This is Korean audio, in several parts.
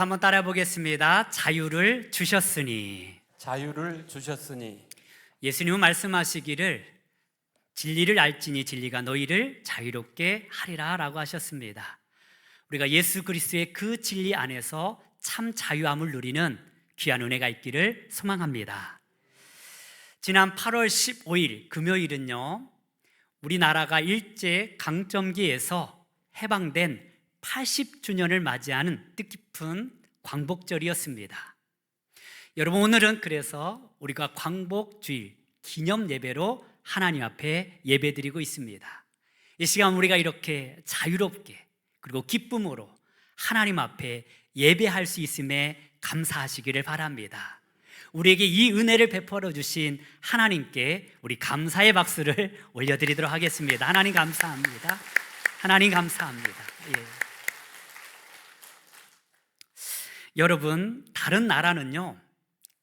한번 따라 보겠습니다. 자유를 주셨으니. 자유를 주셨으니. 예수님은 말씀하시기를 진리를 알지니 진리가 너희를 자유롭게 하리라 라고 하셨습니다. 우리가 예수 그리스도의 그 진리 안에서 참 자유함을 누리는 귀한 은혜가 있기를 소망합니다. 지난 8월 15일 금요일은요, 우리나라가 일제 강점기에서 해방된 80주년을 맞이하는 뜻깊은 광복절이었습니다. 여러분, 오늘은 그래서 우리가 광복주일 기념 예배로 하나님 앞에 예배드리고 있습니다. 이 시간 우리가 이렇게 자유롭게 그리고 기쁨으로 하나님 앞에 예배할 수 있음에 감사하시기를 바랍니다. 우리에게 이 은혜를 베풀어 주신 하나님께 우리 감사의 박수를 올려드리도록 하겠습니다. 하나님 감사합니다. 하나님 감사합니다. 예. 여러분, 다른 나라는요,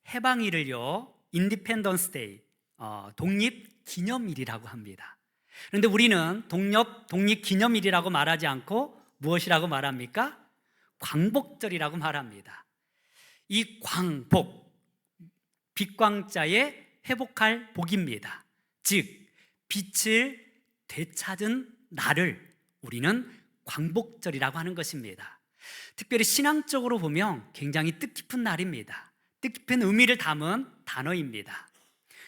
해방일을요 인디펜던스 데이, 독립기념일이라고 합니다. 그런데 우리는 독립기념일이라고 말하지 않고 무엇이라고 말합니까? 광복절이라고 말합니다. 이 광복, 빛광자에 회복할 복입니다. 즉 빛을 되찾은 날을 우리는 광복절이라고 하는 것입니다. 특별히 신앙적으로 보면 굉장히 뜻깊은 날입니다. 뜻깊은 의미를 담은 단어입니다.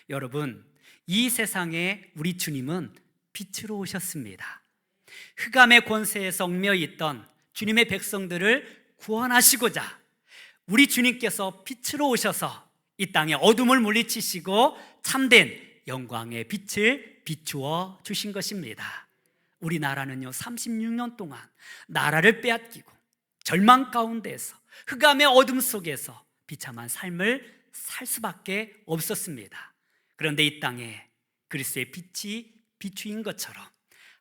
여러분, 이 세상에 우리 주님은 빛으로 오셨습니다. 흑암의 권세에서 얽매여 있던 주님의 백성들을 구원하시고자 우리 주님께서 빛으로 오셔서 이 땅의 어둠을 물리치시고 참된 영광의 빛을 비추어 주신 것입니다. 우리나라는요 36년 동안 나라를 빼앗기고 절망 가운데에서 흑암의 어둠 속에서 비참한 삶을 살 수밖에 없었습니다. 그런데 이 땅에 그리스도의 빛이 비추인 것처럼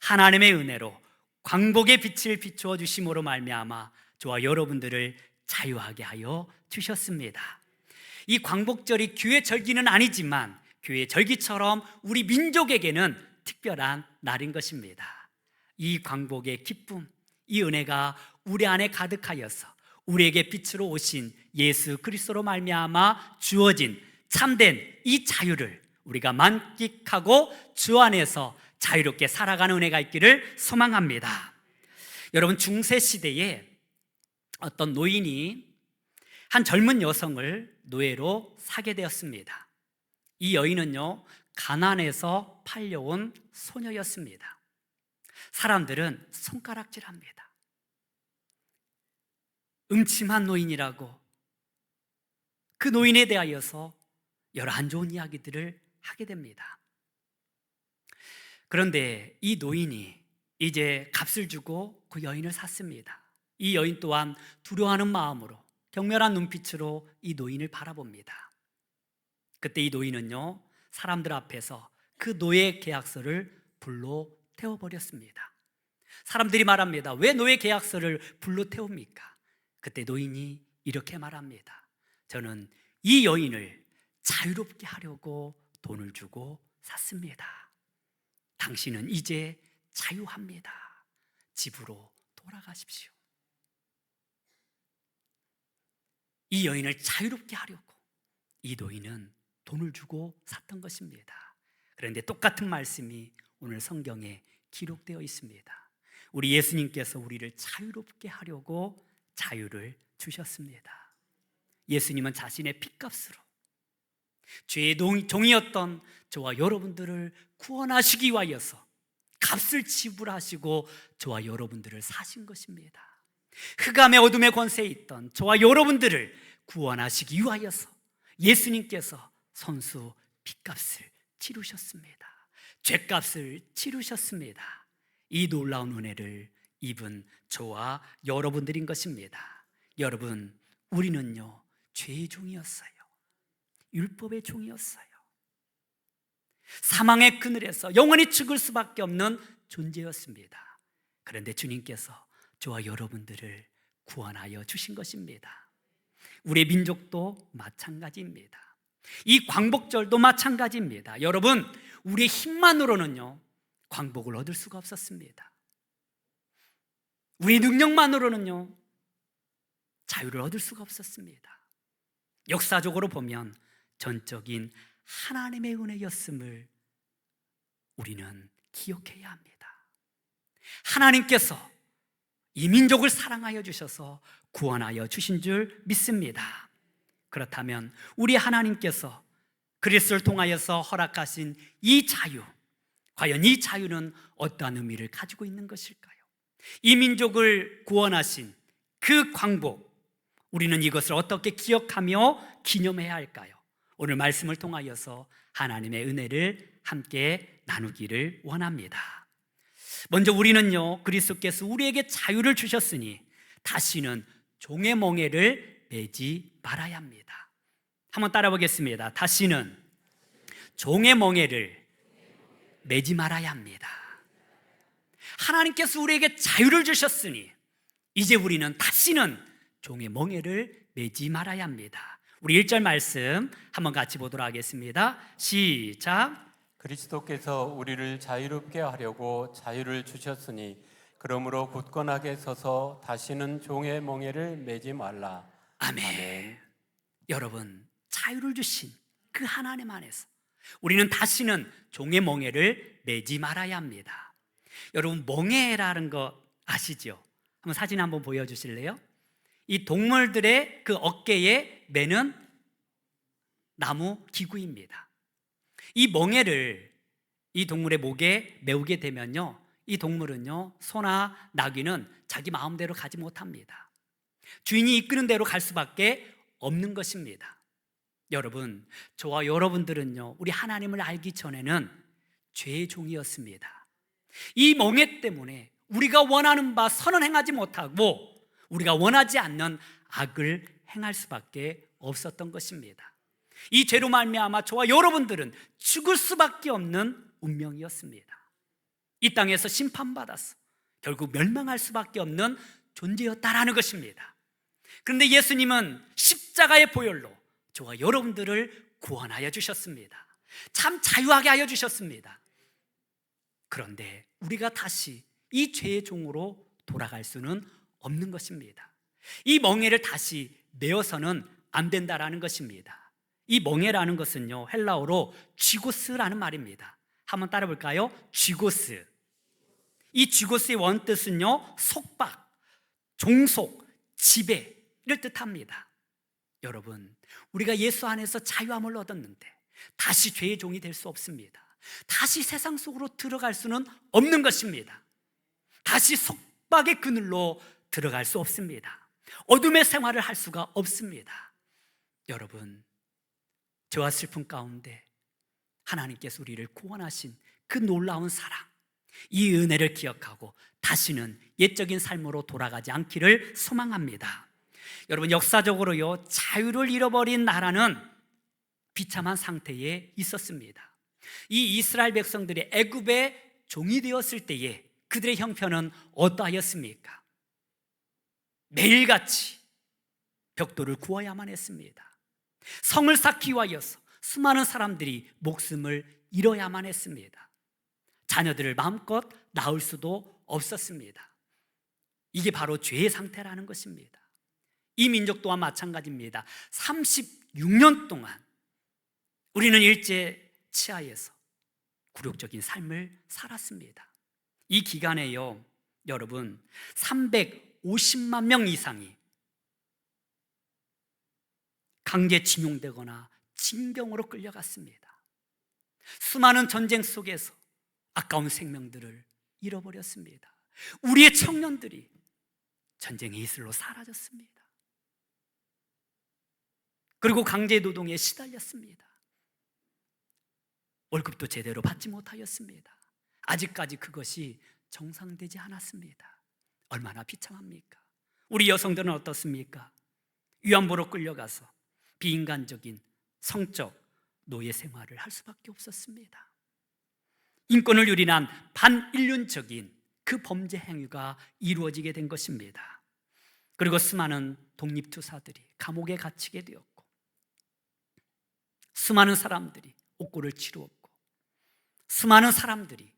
하나님의 은혜로 광복의 빛을 비추어 주심으로 말미암아 저와 여러분들을 자유하게 하여 주셨습니다. 이 광복절이 교회 절기는 아니지만 교회 절기처럼 우리 민족에게는 특별한 날인 것입니다. 이 광복의 기쁨, 이 은혜가 우리 안에 가득하여서 우리에게 빛으로 오신 예수 그리스도로 말미암아 주어진 참된 이 자유를 우리가 만끽하고 주 안에서 자유롭게 살아가는 은혜가 있기를 소망합니다. 여러분, 중세 시대에 어떤 노인이 한 젊은 여성을 노예로 사게 되었습니다. 이 여인은요 가난해서 팔려온 소녀였습니다. 사람들은 손가락질합니다. 음침한 노인이라고 그 노인에 대하여서 여러 안 좋은 이야기들을 하게 됩니다. 그런데 이 노인이 이제 값을 주고 그 여인을 샀습니다. 이 여인 또한 두려워하는 마음으로 경멸한 눈빛으로 이 노인을 바라봅니다. 그때 이 노인은요 사람들 앞에서 그 노예 계약서를 불로 태워버렸습니다. 사람들이 말합니다. 왜 노예 계약서를 불로 태웁니까? 그때 노인이 이렇게 말합니다. 저는 이 여인을 자유롭게 하려고 돈을 주고 샀습니다. 당신은 이제 자유합니다. 집으로 돌아가십시오. 이 여인을 자유롭게 하려고 이 노인은 돈을 주고 샀던 것입니다. 그런데 똑같은 말씀이 오늘 성경에 기록되어 있습니다. 우리 예수님께서 우리를 자유롭게 하려고 자유를 주셨습니다. 예수님은 자신의 핏값으로 죄의 종이었던 저와 여러분들을 구원하시기 위하여서 값을 지불하시고 저와 여러분들을 사신 것입니다. 흑암의 어둠의 권세에 있던 저와 여러분들을 구원하시기 위하여서 예수님께서 선수 핏값을 치르셨습니다. 죄값을 치르셨습니다. 이 놀라운 은혜를 입은 저와 여러분들인 것입니다. 여러분, 우리는요 죄의 종이었어요. 율법의 종이었어요. 사망의 그늘에서 영원히 죽을 수밖에 없는 존재였습니다. 그런데 주님께서 저와 여러분들을 구원하여 주신 것입니다. 우리의 민족도 마찬가지입니다. 이 광복절도 마찬가지입니다. 여러분, 우리의 힘만으로는요 광복을 얻을 수가 없었습니다. 우리의 능력만으로는요 자유를 얻을 수가 없었습니다. 역사적으로 보면 전적인 하나님의 은혜였음을 우리는 기억해야 합니다. 하나님께서 이 민족을 사랑하여 주셔서 구원하여 주신 줄 믿습니다. 그렇다면 우리 하나님께서 그리스도를 통하여서 허락하신 이 자유, 과연 이 자유는 어떠한 의미를 가지고 있는 것일까요? 이 민족을 구원하신 그 광복, 우리는 이것을 어떻게 기억하며 기념해야 할까요? 오늘 말씀을 통하여서 하나님의 은혜를 함께 나누기를 원합니다. 먼저 우리는요, 그리스도께서 우리에게 자유를 주셨으니 다시는 종의 멍에를 매지 말아야 합니다. 한번 따라 보겠습니다. 다시는 종의 멍에를 매지 말아야 합니다. 하나님께서 우리에게 자유를 주셨으니 이제 우리는 다시는 종의 멍에를 매지 말아야 합니다. 우리 1절 말씀 한번 같이 보도록 하겠습니다. 시작. 그리스도께서 우리를 자유롭게 하려고 자유를 주셨으니 그러므로 굳건하게 서서 다시는 종의 멍에를 매지 말라. 아멘. 여러분, 자유를 주신 그 하나님 안에서 우리는 다시는 종의 멍에를 매지 말아야 합니다. 여러분, 멍에라는 거 아시죠? 한번 사진 한번 보여주실래요? 이 동물들의 그 어깨에 매는 나무 기구입니다. 이 멍에를 이 동물의 목에 메우게 되면요, 이 동물은요, 소나 나귀는 자기 마음대로 가지 못합니다. 주인이 이끄는 대로 갈 수밖에 없는 것입니다. 여러분, 저와 여러분들은요, 우리 하나님을 알기 전에는 죄의 종이었습니다. 이 멍에 때문에 우리가 원하는 바 선은 행하지 못하고 우리가 원하지 않는 악을 행할 수밖에 없었던 것입니다. 이 죄로 말미암아 저와 여러분들은 죽을 수밖에 없는 운명이었습니다. 이 땅에서 심판받아서 결국 멸망할 수밖에 없는 존재였다라는 것입니다. 그런데 예수님은 십자가의 보혈로 저와 여러분들을 구원하여 주셨습니다. 참 자유하게 하여 주셨습니다. 그런데 우리가 다시 이 죄의 종으로 돌아갈 수는 없는 것입니다. 이 멍에를 다시 메어서는 안 된다라는 것입니다. 이 멍에라는 것은요, 헬라어로 쥐고스라는 말입니다. 한번 따라 볼까요? 쥐고스. 이 쥐고스의 원뜻은요, 속박, 종속, 지배를 뜻합니다. 여러분, 우리가 예수 안에서 자유함을 얻었는데 다시 죄의 종이 될 수 없습니다. 다시 세상 속으로 들어갈 수는 없는 것입니다. 다시 속박의 그늘로 들어갈 수 없습니다. 어둠의 생활을 할 수가 없습니다. 여러분, 저와 슬픔 가운데 하나님께서 우리를 구원하신 그 놀라운 사랑, 이 은혜를 기억하고 다시는 옛적인 삶으로 돌아가지 않기를 소망합니다. 여러분, 역사적으로요, 자유를 잃어버린 나라는 비참한 상태에 있었습니다. 이 이스라엘 백성들이 애굽의 종이 되었을 때에 그들의 형편은 어떠하였습니까? 매일같이 벽돌을 구워야만 했습니다. 성을 쌓기 위하여서 수많은 사람들이 목숨을 잃어야만 했습니다. 자녀들을 마음껏 낳을 수도 없었습니다. 이게 바로 죄의 상태라는 것입니다. 이 민족 또한 마찬가지입니다. 36년 동안 우리는 일제 치하에서 굴욕적인 삶을 살았습니다. 이 기간에요, 여러분, 350만 명 이상이 강제징용되거나 징병으로 끌려갔습니다. 수많은 전쟁 속에서 아까운 생명들을 잃어버렸습니다. 우리의 청년들이 전쟁의 이슬로 사라졌습니다. 그리고 강제노동에 시달렸습니다. 월급도 제대로 받지 못하였습니다. 아직까지 그것이 정상되지 않았습니다. 얼마나 비참합니까? 우리 여성들은 어떻습니까? 위안부로 끌려가서 비인간적인 성적 노예 생활을 할 수밖에 없었습니다. 인권을 유린한 반인륜적인 그 범죄 행위가 이루어지게 된 것입니다. 그리고 수많은 독립투사들이 감옥에 갇히게 되었고, 수많은 사람들이 옥고를 치루었고, 수많은 사람들이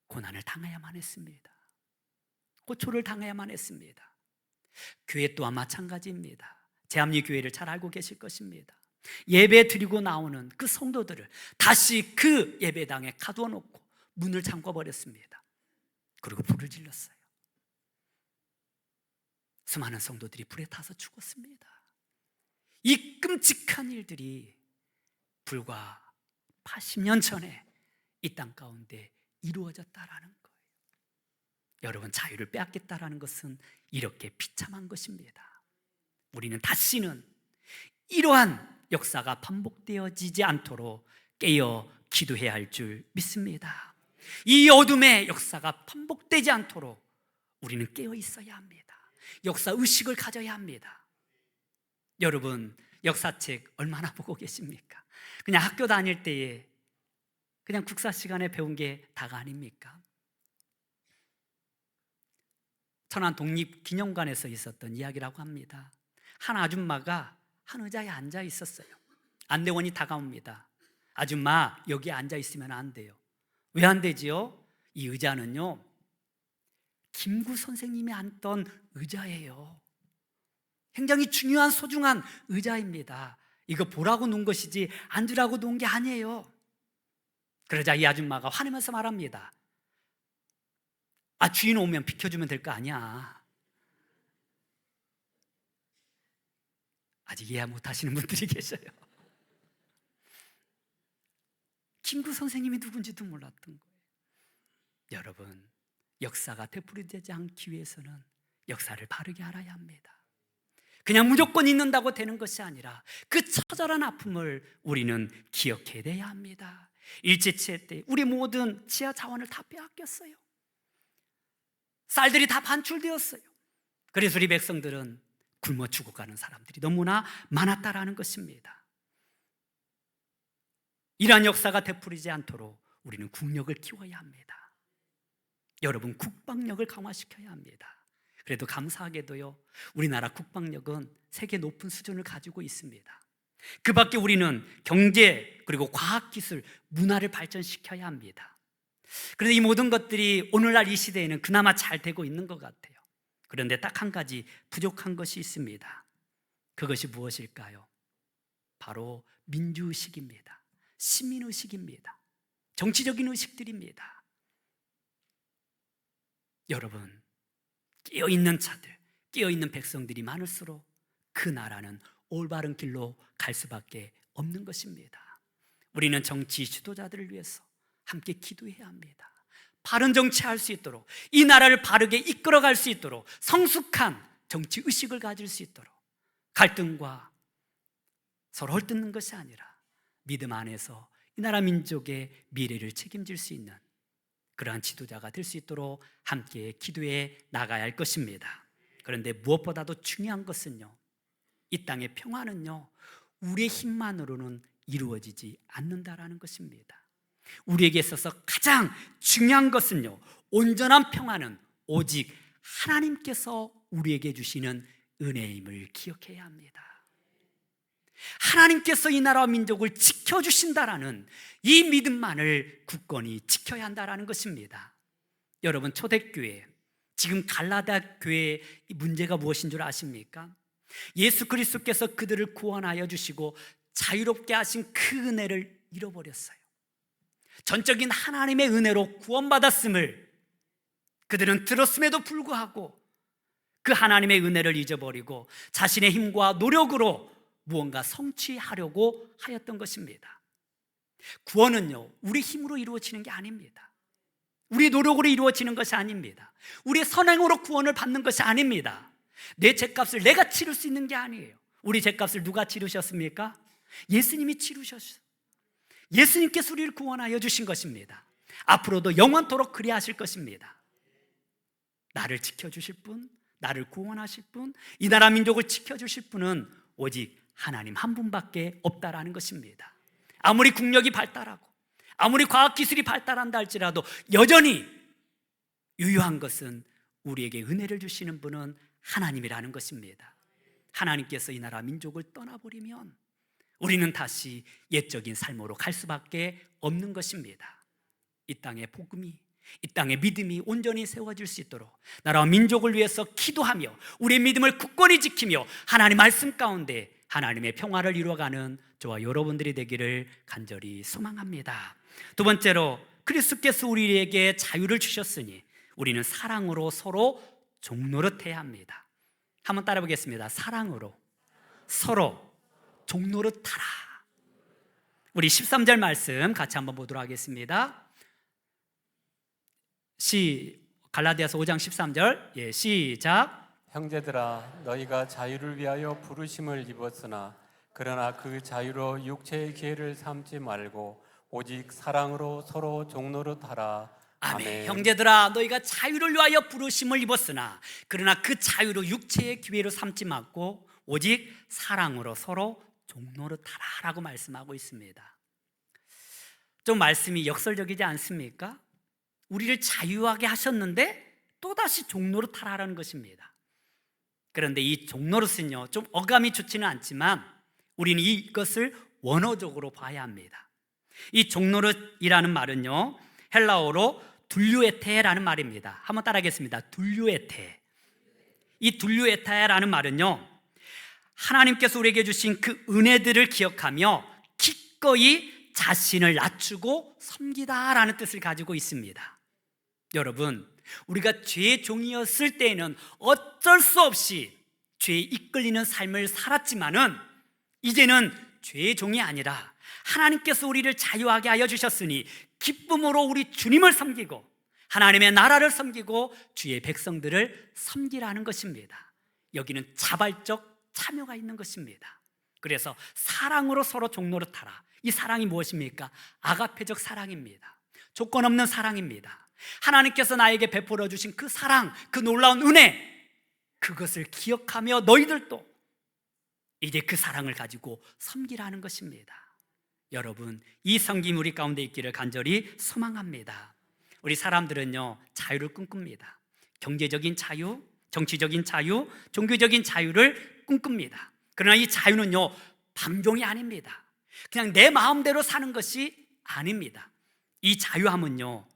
고난을 당해야만 했습니다. 고초를 당해야만 했습니다. 교회 또한 마찬가지입니다. 제합리 교회를 잘 알고 계실 것입니다. 예배 드리고 나오는 그 성도들을 다시 그 예배당에 가두어 놓고 문을 잠궈 버렸습니다. 그리고 불을 질렀어요. 수많은 성도들이 불에 타서 죽었습니다. 이 끔찍한 일들이 불과 80년 전에 이 땅 가운데 이루어졌다라는 거예요. 여러분, 자유를 빼앗겠다라는 것은 이렇게 비참한 것입니다. 우리는 다시는 이러한 역사가 반복되어지지 않도록 깨어 기도해야 할 줄 믿습니다. 이 어둠의 역사가 반복되지 않도록 우리는 깨어 있어야 합니다. 역사 의식을 가져야 합니다. 여러분, 역사책 얼마나 보고 계십니까? 그냥 학교 다닐 때에 그냥 국사 시간에 배운 게 다가 아닙니까? 천안 독립기념관에서 있었던 이야기라고 합니다. 한 아줌마가 한 의자에 앉아 있었어요. 안내원이 다가옵니다. 아줌마, 여기 앉아 있으면 안 돼요. 왜 안 되지요? 이 의자는요, 김구 선생님이 앉던 의자예요. 굉장히 중요한 소중한 의자입니다. 이거 보라고 놓은 것이지 앉으라고 놓은 게 아니에요. 그러자 이 아줌마가 화내면서 말합니다. 아, 주인 오면 비켜주면 될 거 아니야. 아직 이해 못하시는 분들이 계셔요. 김구 선생님이 누군지도 몰랐던 거예요. 여러분, 역사가 되풀이되지 않기 위해서는 역사를 바르게 알아야 합니다. 그냥 무조건 있는다고 되는 것이 아니라 그 처절한 아픔을 우리는 기억해야 돼야 합니다. 일제치해 때 우리 모든 지하 자원을 다 빼앗겼어요. 쌀들이 다 반출되었어요. 그래서 우리 백성들은 굶어 죽어가는 사람들이 너무나 많았다라는 것입니다. 이러한 역사가 되풀이지 않도록 우리는 국력을 키워야 합니다. 여러분, 국방력을 강화시켜야 합니다. 그래도 감사하게도요, 우리나라 국방력은 세계 높은 수준을 가지고 있습니다. 그 밖에 우리는 경제, 그리고 과학기술, 문화를 발전시켜야 합니다. 그런데 이 모든 것들이 오늘날 이 시대에는 그나마 잘 되고 있는 것 같아요. 그런데 딱 한 가지 부족한 것이 있습니다. 그것이 무엇일까요? 바로 민주의식입니다. 시민의식입니다. 정치적인 의식들입니다. 여러분, 깨어있는 자들, 깨어있는 백성들이 많을수록 그 나라는 올바른 길로 갈 수밖에 없는 것입니다. 우리는 정치 지도자들을 위해서 함께 기도해야 합니다. 바른 정치할 수 있도록, 이 나라를 바르게 이끌어갈 수 있도록, 성숙한 정치 의식을 가질 수 있도록, 갈등과 서로 헐뜯는 것이 아니라 믿음 안에서 이 나라 민족의 미래를 책임질 수 있는 그러한 지도자가 될 수 있도록 함께 기도해 나가야 할 것입니다. 그런데 무엇보다도 중요한 것은요, 이 땅의 평화는요, 우리의 힘만으로는 이루어지지 않는다라는 것입니다. 우리에게 있어서 가장 중요한 것은요, 온전한 평화는 오직 하나님께서 우리에게 주시는 은혜임을 기억해야 합니다. 하나님께서 이 나라와 민족을 지켜주신다라는 이 믿음만을 굳건히 지켜야 한다라는 것입니다. 여러분, 초대교회, 지금 갈라디아 교회의 문제가 무엇인 줄 아십니까? 예수 그리스도께서 그들을 구원하여 주시고 자유롭게 하신 그 은혜를 잃어버렸어요. 전적인 하나님의 은혜로 구원받았음을 그들은 들었음에도 불구하고 그 하나님의 은혜를 잊어버리고 자신의 힘과 노력으로 무언가 성취하려고 하였던 것입니다. 구원은요, 우리 힘으로 이루어지는 게 아닙니다. 우리 노력으로 이루어지는 것이 아닙니다. 우리의 선행으로 구원을 받는 것이 아닙니다. 내 죄값을 내가 치를 수 있는 게 아니에요. 우리 죄값을 누가 치르셨습니까? 예수님이 치르셨어요. 예수님께서 우리를 구원하여 주신 것입니다. 앞으로도 영원토록 그리 하실 것입니다. 나를 지켜주실 분, 나를 구원하실 분, 이 나라 민족을 지켜주실 분은 오직 하나님 한 분밖에 없다라는 것입니다. 아무리 국력이 발달하고 아무리 과학기술이 발달한다 할지라도 여전히 유효한 것은 우리에게 은혜를 주시는 분은 하나님이라는 것입니다. 하나님께서 이 나라 민족을 떠나버리면 우리는 다시 옛적인 삶으로 갈 수밖에 없는 것입니다. 이 땅의 복음이, 이 땅에 믿음이 온전히 세워질 수 있도록 나라와 민족을 위해서 기도하며 우리의 믿음을 굳건히 지키며 하나님 말씀 가운데 하나님의 평화를 이루어가는 저와 여러분들이 되기를 간절히 소망합니다. 두 번째로, 그리스도께서 우리에게 자유를 주셨으니 우리는 사랑으로 서로 종노릇해야 합니다. 한번 따라 보겠습니다. 사랑으로 서로 종노릇하라. 우리 13절 말씀 같이 한번 보도록 하겠습니다. 갈라디아서 5장 13절, 시작. 형제들아, 너희가 자유를 위하여 부르심을 입었으나 그러나 그 자유로 육체의 기회를 삼지 말고 오직 사랑으로 서로 종노릇하라. 아멘. 형제들아, 너희가 자유를 위하여 부르심을 입었으나 그러나 그 자유로 육체의 기회로 삼지 말고 오직 사랑으로 서로 종노릇하라 라고 말씀하고 있습니다. 좀 말씀이 역설적이지 않습니까? 우리를 자유하게 하셨는데 또다시 종노릇하라는 것입니다. 그런데 이 종노릇은요, 좀 어감이 좋지는 않지만 우리는 이것을 원어적으로 봐야 합니다. 이 종노릇이라는 말은요, 헬라어로 둘류에테라는 말입니다. 한번 따라하겠습니다. 둘류에테. 이 둘류에테라는 말은요, 하나님께서 우리에게 주신 그 은혜들을 기억하며 기꺼이 자신을 낮추고 섬기다라는 뜻을 가지고 있습니다. 여러분, 우리가 죄의 종이었을 때에는 어쩔 수 없이 죄에 이끌리는 삶을 살았지만은 이제는 죄의 종이 아니라 하나님께서 우리를 자유하게 하여 주셨으니 기쁨으로 우리 주님을 섬기고 하나님의 나라를 섬기고 주의 백성들을 섬기라는 것입니다. 여기는 자발적 참여가 있는 것입니다. 그래서 사랑으로 서로 종노릇하라. 이 사랑이 무엇입니까? 아가페적 사랑입니다. 조건 없는 사랑입니다. 하나님께서 나에게 베풀어 주신 그 사랑, 그 놀라운 은혜, 그것을 기억하며 너희들도 이제 그 사랑을 가지고 섬기라는 것입니다. 여러분, 이 섬김 우리 가운데 있기를 간절히 소망합니다. 우리 사람들은요, 자유를 꿈꿉니다. 경제적인 자유, 정치적인 자유, 종교적인 자유를 꿈꿉니다. 그러나 이 자유는요, 방종이 아닙니다. 그냥 내 마음대로 사는 것이 아닙니다. 이 자유함은요,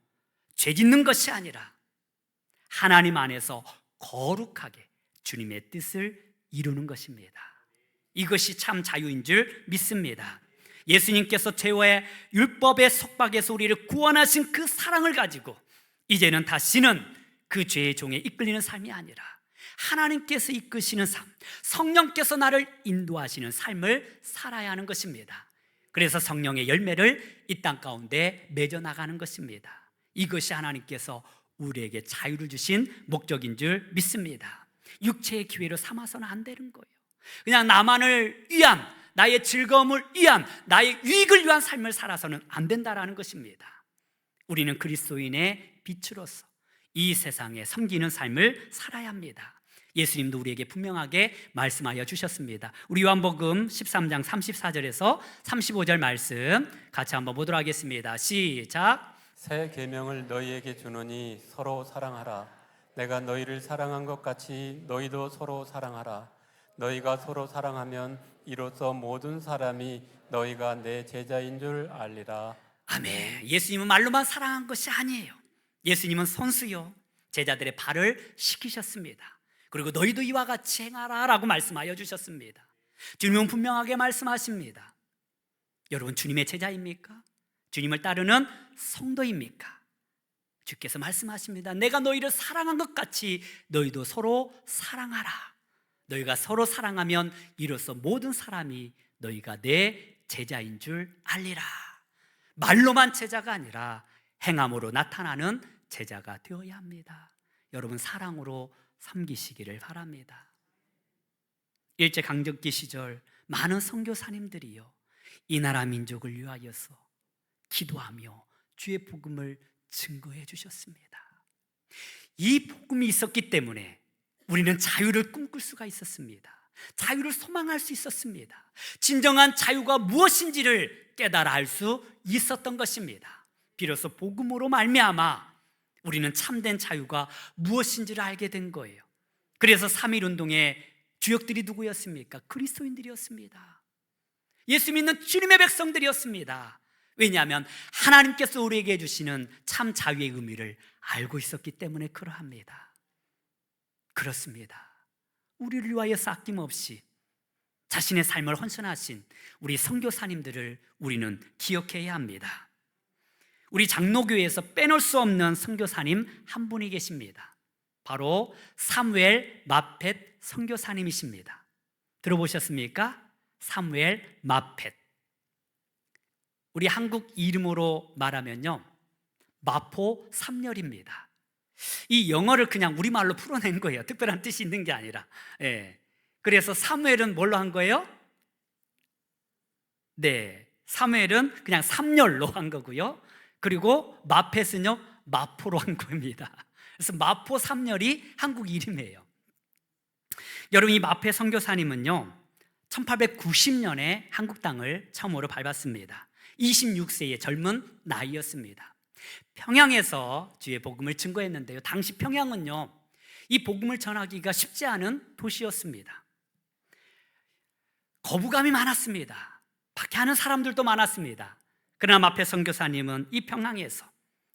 죄 짓는 것이 아니라 하나님 안에서 거룩하게 주님의 뜻을 이루는 것입니다. 이것이 참 자유인 줄 믿습니다. 예수님께서 죄와의 율법의 속박에서 우리를 구원하신 그 사랑을 가지고 이제는 다시는 그 죄의 종에 이끌리는 삶이 아니라 하나님께서 이끄시는 삶, 성령께서 나를 인도하시는 삶을 살아야 하는 것입니다. 그래서 성령의 열매를 이 땅 가운데 맺어 나가는 것입니다. 이것이 하나님께서 우리에게 자유를 주신 목적인 줄 믿습니다. 육체의 기회로 삼아서는 안 되는 거예요. 그냥 나만을 위한, 나의 즐거움을 위한, 나의 유익을 위한 삶을 살아서는 안 된다라는 것입니다. 우리는 그리스도인의 빛으로서 이 세상에 섬기는 삶을 살아야 합니다. 예수님도 우리에게 분명하게 말씀하여 주셨습니다. 우리 요한복음 13장 34절에서 35절 말씀 같이 한번 보도록 하겠습니다. 시작. 새 계명을 너희에게 주노니 서로 사랑하라. 내가 너희를 사랑한 것 같이 너희도 서로 사랑하라. 너희가 서로 사랑하면 이로써 모든 사람이 너희가 내 제자인 줄 알리라. 아멘. 예수님은 말로만 사랑한 것이 아니에요. 예수님은 선수요, 제자들의 발을 씻기셨습니다. 그리고 너희도 이와 같이 행하라 라고 말씀하여 주셨습니다. 주님은 분명하게 말씀하십니다. 여러분, 주님의 제자입니까? 주님을 따르는 성도입니까? 주께서 말씀하십니다. 내가 너희를 사랑한 것 같이 너희도 서로 사랑하라. 너희가 서로 사랑하면 이로써 모든 사람이 너희가 내 제자인 줄 알리라. 말로만 제자가 아니라 행함으로 나타나는 제자가 되어야 합니다. 여러분, 사랑으로 섬기시기를 바랍니다. 일제강점기 시절 많은 선교사님들이요, 이 나라 민족을 위하여서 기도하며 주의 복음을 증거해 주셨습니다. 이 복음이 있었기 때문에 우리는 자유를 꿈꿀 수가 있었습니다. 자유를 소망할 수 있었습니다. 진정한 자유가 무엇인지를 깨달아 알 수 있었던 것입니다. 비로소 복음으로 말미암아 우리는 참된 자유가 무엇인지를 알게 된 거예요. 그래서 3.1 운동의 주역들이 누구였습니까? 그리스도인들이었습니다. 예수 믿는 주님의 백성들이었습니다. 왜냐하면 하나님께서 우리에게 주시는 참 자유의 의미를 알고 있었기 때문에 그러합니다. 그렇습니다. 우리를 위하여 싹김없이 자신의 삶을 헌신하신 우리 선교사님들을 우리는 기억해야 합니다. 우리 장로교회에서 빼놓을 수 없는 선교사님 한 분이 계십니다. 바로 사무엘 마펫 선교사님이십니다. 들어보셨습니까? 사무엘 마펫. 우리 한국 이름으로 말하면요, 마포 삼열입니다. 이 영어를 그냥 우리말로 풀어낸 거예요. 특별한 뜻이 있는 게 아니라. 그래서 사무엘은 뭘로 한 거예요? 사무엘은 그냥 삼열로 한 거고요. 그리고 마펫은요, 마포로 한 겁니다. 그래서 마포 삼열이 한국 이름이에요. 여러분, 이 마펫 선교사님은요 1890년에 한국 땅을 처음으로 밟았습니다. 26세의 젊은 나이였습니다. 평양에서 주의 복음을 증거했는데요, 당시 평양은요 이 복음을 전하기가 쉽지 않은 도시였습니다. 거부감이 많았습니다. 박해하는 사람들도 많았습니다. 그러나 마펫 선교사님은 이 평양에서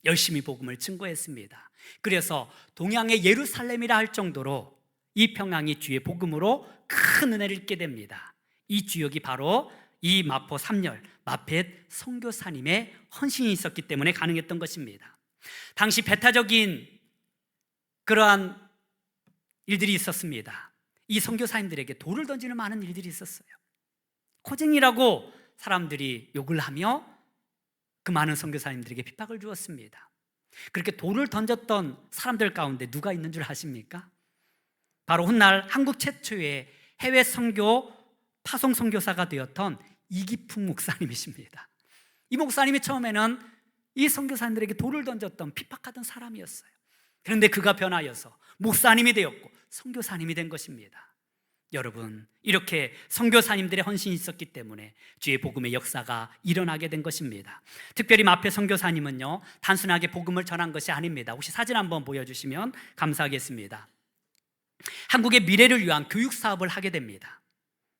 열심히 복음을 증거했습니다. 그래서 동양의 예루살렘이라 할 정도로 이 평양이 주의 복음으로 큰 은혜를 입게 됩니다. 이 주역이 바로 이 마포 삼열 마펫 선교사님의 헌신이 있었기 때문에 가능했던 것입니다. 당시 배타적인 그러한 일들이 있었습니다. 이 선교사님들에게 돌을 던지는 많은 일들이 있었어요. 코쟁이라고 사람들이 욕을 하며 그 많은 선교사님들에게 핍박을 주었습니다. 그렇게 돌을 던졌던 사람들 가운데 누가 있는 줄 아십니까? 바로 훗날 한국 최초의 해외 선교 파송 선교사가 되었던 이기풍 목사님이십니다. 이 목사님이 처음에는 이 선교사님들에게 돌을 던졌던 핍박하던 사람이었어요. 그런데 그가 변하여서 목사님이 되었고 선교사님이 된 것입니다. 여러분, 이렇게 선교사님들의 헌신이 있었기 때문에 주의 복음의 역사가 일어나게 된 것입니다. 특별히 마펫 선교사님은요 단순하게 복음을 전한 것이 아닙니다. 혹시 사진 한번 보여주시면 감사하겠습니다. 한국의 미래를 위한 교육 사업을 하게 됩니다.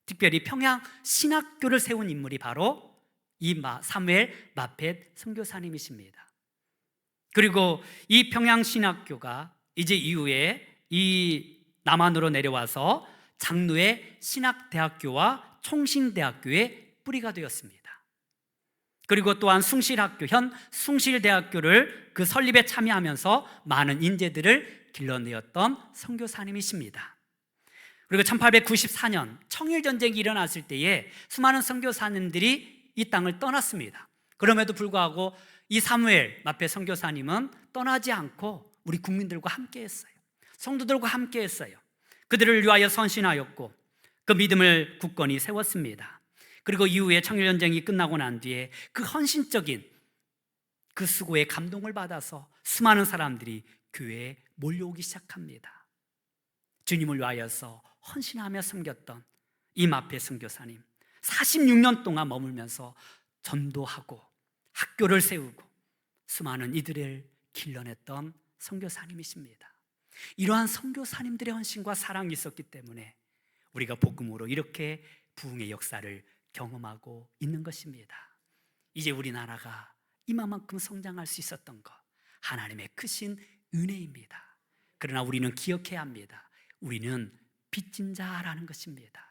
특별히 평양 신학교를 세운 인물이 바로 이 사무엘 마펫 선교사님이십니다. 그리고 이 평양 신학교가 이제 이후에 이 남한으로 내려와서 장로의 신학대학교와 총신대학교의 뿌리가 되었습니다. 그리고 또한 숭실학교, 현 숭실대학교를 그 설립에 참여하면서 많은 인재들을 길러내었던 선교사님이십니다. 그리고 1894년 청일전쟁이 일어났을 때에 수많은 선교사님들이 이 땅을 떠났습니다. 그럼에도 불구하고 이 사무엘 마펫 선교사님은 떠나지 않고 우리 국민들과 함께 했어요. 성도들과 함께 했어요. 그들을 위하여 선신하였고 그 믿음을 굳건히 세웠습니다. 그리고 이후에 청일전쟁이 끝나고 난 뒤에 그 헌신적인 그 수고에 감동을 받아서 수많은 사람들이 교회에 몰려오기 시작합니다. 주님을 위하여서 헌신하며 섬겼던 이 마펫 선교사님 46년 동안 머물면서 전도하고 학교를 세우고 수많은 이들을 길러냈던 선교사님이십니다. 이러한 선교사님들의 헌신과 사랑이 있었기 때문에 우리가 복음으로 이렇게 부흥의 역사를 경험하고 있는 것입니다. 이제 우리나라가 이만큼 성장할 수 있었던 것 하나님의 크신 은혜입니다. 그러나 우리는 기억해야 합니다. 우리는 빚진 자라는 것입니다.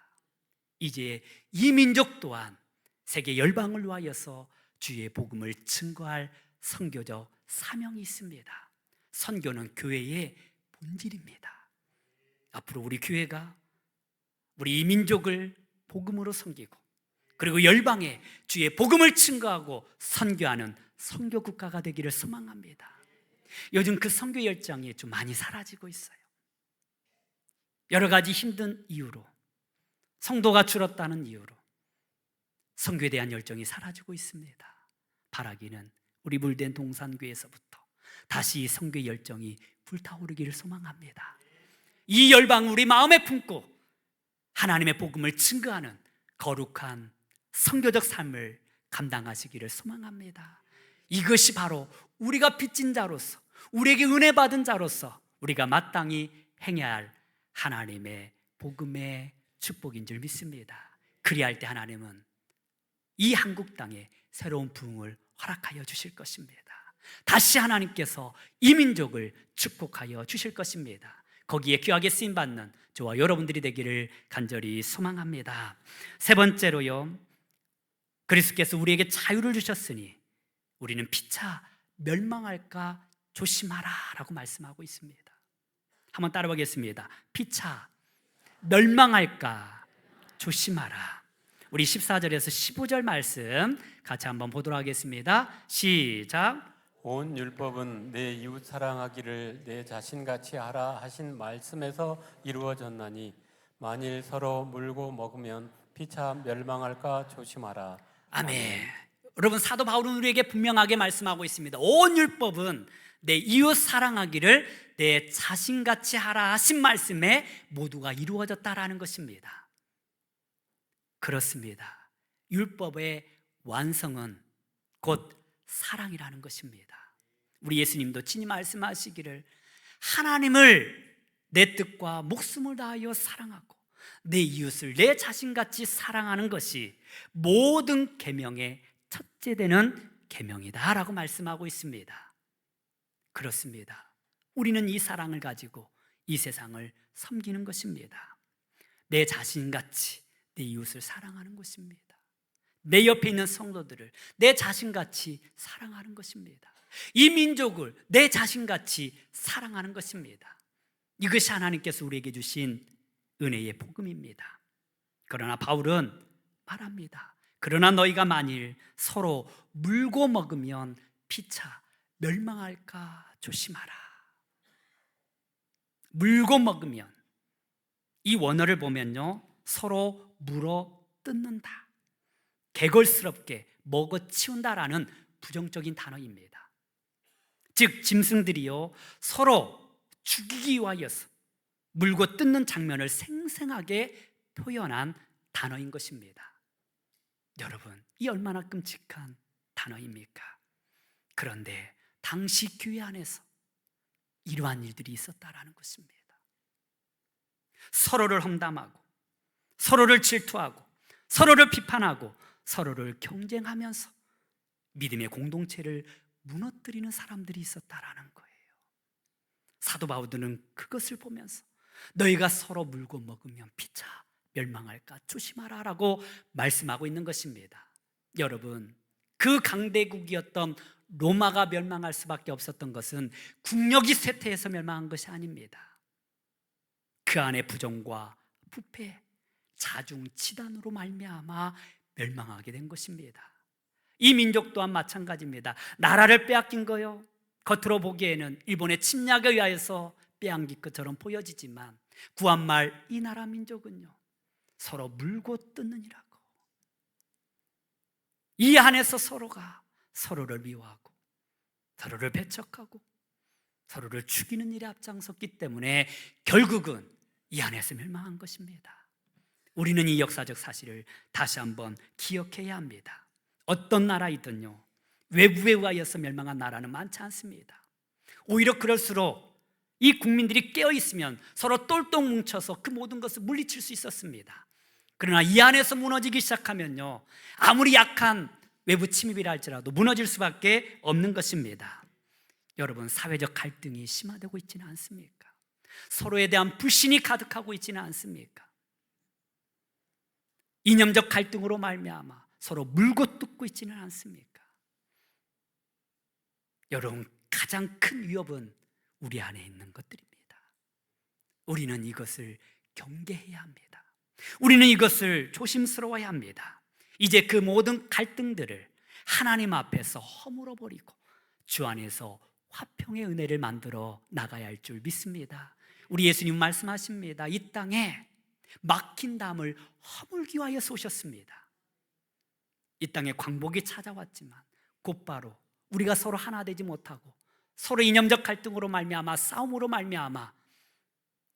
이제 이 민족 또한 세계 열방을 위하여서 주의 복음을 증거할 선교적 사명이 있습니다. 선교는 교회의 본질입니다. 앞으로 우리 교회가 우리 이 민족을 복음으로 섬기고 그리고 열방에 주의 복음을 증거하고 선교하는 선교 국가가 되기를 소망합니다. 요즘 그 선교 열정이 좀 많이 사라지고 있어요. 여러 가지 힘든 이유로 성도가 줄었다는 이유로 선교에 대한 열정이 사라지고 있습니다. 바라기는 우리 물된 동산교회에서부터 다시 이 선교의 열정이 불타오르기를 소망합니다. 이 열방을 우리 마음에 품고 하나님의 복음을 증거하는 거룩한 선교적 삶을 감당하시기를 소망합니다. 이것이 바로 우리가 빚진 자로서 우리에게 은혜 받은 자로서 우리가 마땅히 행해야 할 하나님의 복음의 축복인 줄 믿습니다. 그리할 때 하나님은 이 한국 땅에 새로운 부흥을 허락하여 주실 것입니다. 다시 하나님께서 이 민족을 축복하여 주실 것입니다. 거기에 귀하게 쓰임받는 저와 여러분들이 되기를 간절히 소망합니다. 세 번째로요, 그리스도께서 우리에게 자유를 주셨으니 우리는 피차 멸망할까 조심하라 라고 말씀하고 있습니다. 한번 따라 보겠습니다. 피차 멸망할까 조심하라. 우리 14절에서 15절 말씀 같이 한번 보도록 하겠습니다. 시작. 온 율법은 내 이웃 사랑하기를 내 자신같이 하라 하신 말씀에서 이루어졌나니 만일 서로 물고 먹으면 피차 멸망할까 조심하라. 아멘. 여러분, 사도 바울은 우리에게 분명하게 말씀하고 있습니다. 온 율법은 내 이웃 사랑하기를 내 자신같이 하라 하신 말씀에 모두가 이루어졌다라는 것입니다. 그렇습니다. 율법의 완성은 곧 사랑이라는 것입니다. 우리 예수님도 친히 말씀하시기를 하나님을 내 뜻과 목숨을 다하여 사랑하고 내 이웃을 내 자신같이 사랑하는 것이 모든 계명의 첫째 되는 계명이다 라고 말씀하고 있습니다. 그렇습니다. 우리는 이 사랑을 가지고 이 세상을 섬기는 것입니다. 내 자신같이 내 이웃을 사랑하는 것입니다. 내 옆에 있는 성도들을 내 자신같이 사랑하는 것입니다. 이 민족을 내 자신같이 사랑하는 것입니다. 이것이 하나님께서 우리에게 주신 은혜의 복음입니다. 그러나 바울은 말합니다. 그러나 너희가 만일 서로 물고 먹으면 피차 멸망할까 조심하라. 물고 먹으면, 이 원어를 보면요, 서로 물어 뜯는다, 개걸스럽게 먹어치운다라는 부정적인 단어입니다. 즉 짐승들이요 서로 죽이기 위하여서 물고 뜯는 장면을 생생하게 표현한 단어인 것입니다. 여러분, 이 얼마나 끔찍한 단어입니까? 그런데 당시 교회 안에서 이러한 일들이 있었다라는 것입니다. 서로를 험담하고 서로를 질투하고 서로를 비판하고 서로를 경쟁하면서 믿음의 공동체를 무너뜨리는 사람들이 있었다라는 거예요. 사도 바울은 그것을 보면서 너희가 서로 물고 먹으면 피차 멸망할까 조심하라 라고 말씀하고 있는 것입니다. 여러분, 그 강대국이었던 로마가 멸망할 수밖에 없었던 것은 국력이 쇠퇴해서 멸망한 것이 아닙니다. 그 안에 부정과 부패, 자중치단으로 말미암아 멸망하게 된 것입니다. 이 민족 또한 마찬가지입니다. 나라를 빼앗긴 거요, 겉으로 보기에는 일본의 침략에 의하여서 빼앗긴 것처럼 보여지지만 구한말 이 나라 민족은요 서로 물고 뜯느니라고, 이 안에서 서로가 서로를 미워하고 서로를 배척하고 서로를 죽이는 일에 앞장섰기 때문에 결국은 이 안에서 멸망한 것입니다. 우리는 이 역사적 사실을 다시 한번 기억해야 합니다. 어떤 나라이든요 외부에 의하여서 멸망한 나라는 많지 않습니다. 오히려 그럴수록 이 국민들이 깨어있으면 서로 똘똘 뭉쳐서 그 모든 것을 물리칠 수 있었습니다. 그러나 이 안에서 무너지기 시작하면요 아무리 약한 외부 침입이라 할지라도 무너질 수밖에 없는 것입니다. 여러분, 사회적 갈등이 심화되고 있지는 않습니까? 서로에 대한 불신이 가득하고 있지는 않습니까? 이념적 갈등으로 말미암아 서로 물고 뜯고 있지는 않습니까? 여러분, 가장 큰 위협은 우리 안에 있는 것들입니다. 우리는 이것을 경계해야 합니다. 우리는 이것을 조심스러워야 합니다. 이제 그 모든 갈등들을 하나님 앞에서 허물어 버리고 주 안에서 화평의 은혜를 만들어 나가야 할 줄 믿습니다. 우리 예수님 말씀하십니다. 이 땅에 막힌 담을 허물기 위하여서 오셨습니다. 이 땅에 광복이 찾아왔지만 곧바로 우리가 서로 하나 되지 못하고 서로 이념적 갈등으로 말미암아 싸움으로 말미암아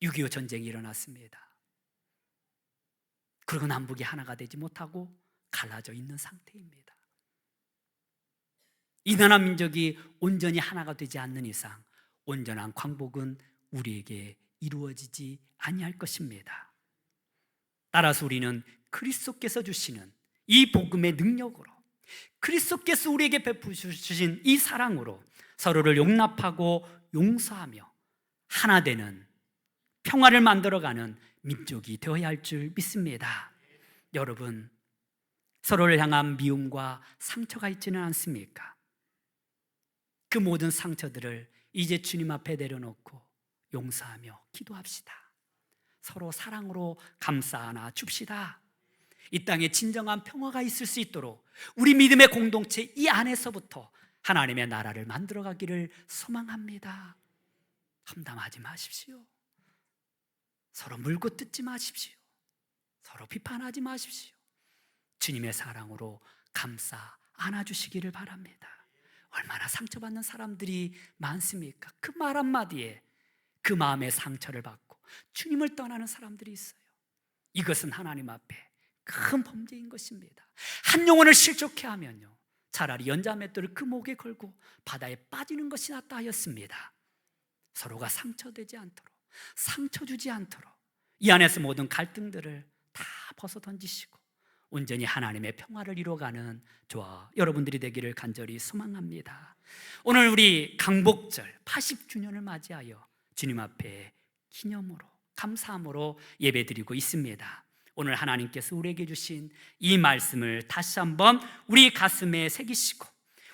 6.25 전쟁이 일어났습니다. 그리고 남북이 하나가 되지 못하고 갈라져 있는 상태입니다. 이 나라 민족이 온전히 하나가 되지 않는 이상 온전한 광복은 우리에게 이루어지지 아니할 것입니다. 따라서 우리는 그리스도께서 주시는 이 복음의 능력으로 그리스도께서 우리에게 베푸신 이 사랑으로 서로를 용납하고 용서하며 하나 되는 평화를 만들어가는 민족이 되어야 할 줄 믿습니다. 여러분, 서로를 향한 미움과 상처가 있지는 않습니까? 그 모든 상처들을 이제 주님 앞에 내려놓고 용서하며 기도합시다. 서로 사랑으로 감싸 안아 줍시다. 이 땅에 진정한 평화가 있을 수 있도록 우리 믿음의 공동체 이 안에서부터 하나님의 나라를 만들어가기를 소망합니다. 험담하지 마십시오. 서로 물고 뜯지 마십시오. 서로 비판하지 마십시오. 주님의 사랑으로 감싸 안아주시기를 바랍니다. 얼마나 상처받는 사람들이 많습니까? 그 말 한마디에 그 마음의 상처를 받고 주님을 떠나는 사람들이 있어요. 이것은 하나님 앞에 큰 범죄인 것입니다. 한 영혼을 실족해 하면요, 차라리 연자맷돌을 그 목에 걸고 바다에 빠지는 것이 낫다 하였습니다. 서로가 상처되지 않도록, 상처 주지 않도록 이 안에서 모든 갈등들을 다 벗어 던지시고 온전히 하나님의 평화를 이루어가는 저와 여러분들이 되기를 간절히 소망합니다. 오늘 우리 강복절 80주년을 맞이하여 주님 앞에 기념으로 감사함으로 예배드리고 있습니다. 오늘 하나님께서 우리에게 주신 이 말씀을 다시 한번 우리 가슴에 새기시고,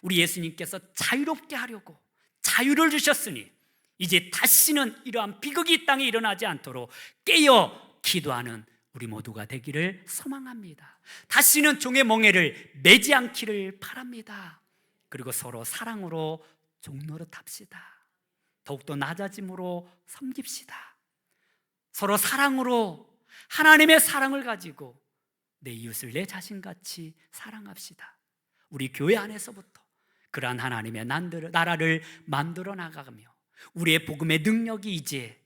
우리 예수님께서 자유롭게 하려고 자유를 주셨으니 이제 다시는 이러한 비극이 이 땅에 일어나지 않도록 깨어 기도하는 우리 모두가 되기를 소망합니다. 다시는 종의 멍에를 매지 않기를 바랍니다. 그리고 서로 사랑으로 종노릇합시다. 더욱더 낮아짐으로 섬깁시다. 서로 사랑으로 하나님의 사랑을 가지고 내 이웃을 내 자신같이 사랑합시다. 우리 교회 안에서부터 그러한 하나님의 나라를 만들어 나가며 우리의 복음의 능력이 이제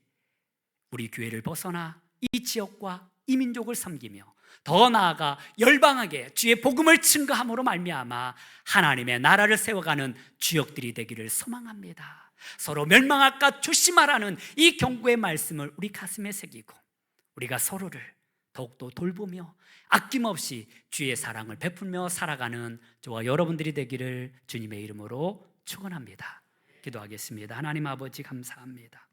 우리 교회를 벗어나 이 지역과 이 민족을 섬기며 더 나아가 열방하게 주의 복음을 증거함으로 말미암아 하나님의 나라를 세워가는 주역들이 되기를 소망합니다. 서로 멸망할까 조심하라는 이 경고의 말씀을 우리 가슴에 새기고 우리가 서로를 더욱더 돌보며 아낌없이 주의 사랑을 베풀며 살아가는 저와 여러분들이 되기를 주님의 이름으로 축원합니다. 기도하겠습니다. 하나님 아버지 감사합니다.